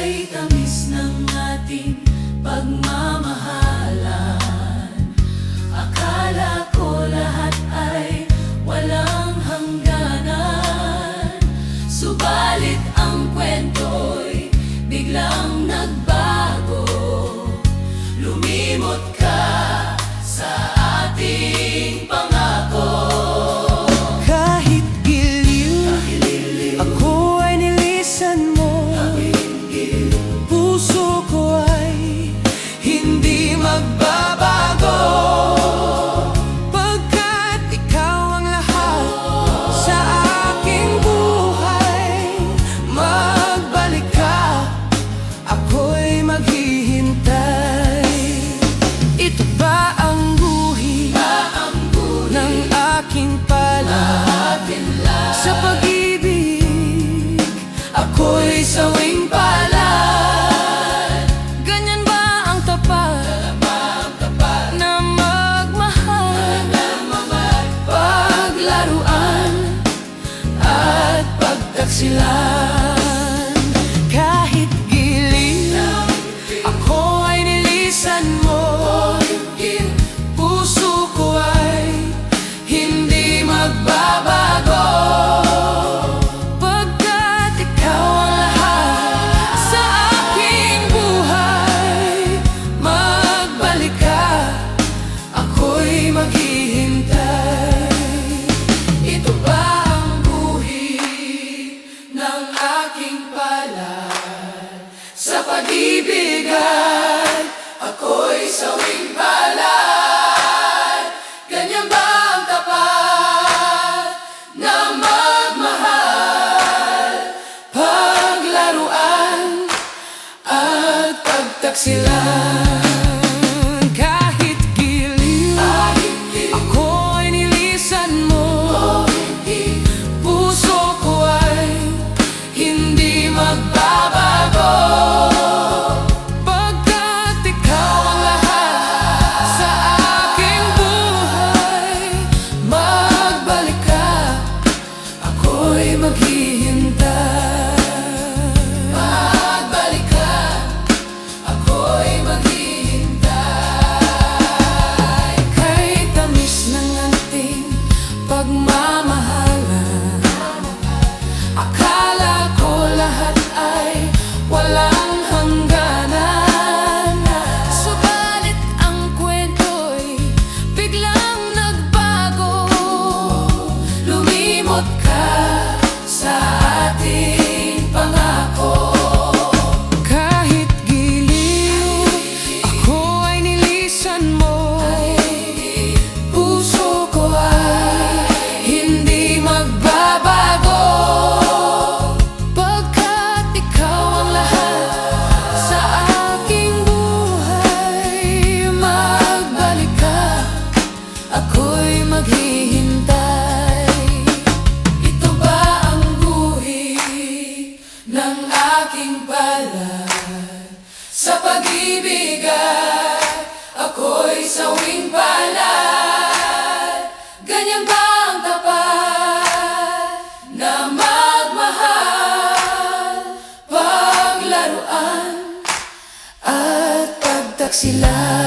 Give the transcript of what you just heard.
Kay tamis ng ating pagmamahalan, akala ko lahat ay walang hangganan. Subalit ang kwento'y biglang nagbago. Lumimot ka sa ating pangako. Kahit giliw, ako ay nilisan mo. Puso ko ay hindi magbabago, pagkat ikaw ang lahat sa aking buhay. Magbalik ka, ako'y maghihintay. Ito ba ang guhit ng aking palad? Sa pag-ibig, ako'y sawing palad. Ganyan ba ang tapat na magmahal? Paglaruan at pagtaksilan. Kahit giliw, ako ay nilisan mo. Puso ko ay hindi magbabago, pagkat ikaw ang lahat sa aking buhay. Magbalik ka, ako'y maghihintay. Ito ba ang guhit ng aking palad? Sa pag-ibig ay ako'y sawing palad. Ganyan ba ang tapat na magmahal? Paglaruan at pagtaksilan. Kahit giliw, ako ay nilisan mo. Puso ko ay hindi magbabago, pagkat ikaw ang lahat sa aking buhay. Magbalik ka, ako'y maghihintay. Magbalik ka, ako'y maghihintay. Kay tamis ng ating pagmamahalan, akala ko lahat ay walang hangganan. Subalit ang kwento'y biglang nagbago. Lumimot ka sa ating pangako. Kahit giliw, ako ay nilisan mo. Puso ko ay hindi magbabago, pagkat ikaw ang lahat sa aking buhay. Magbalik ka, ako'y maghihintay. Ito ba ang guhit ng aking palad? Sa pag-ibig ay ako'y sawing palad. Ganyan ba ang tapat na magmahal? Paglaruan at pagtaksilan.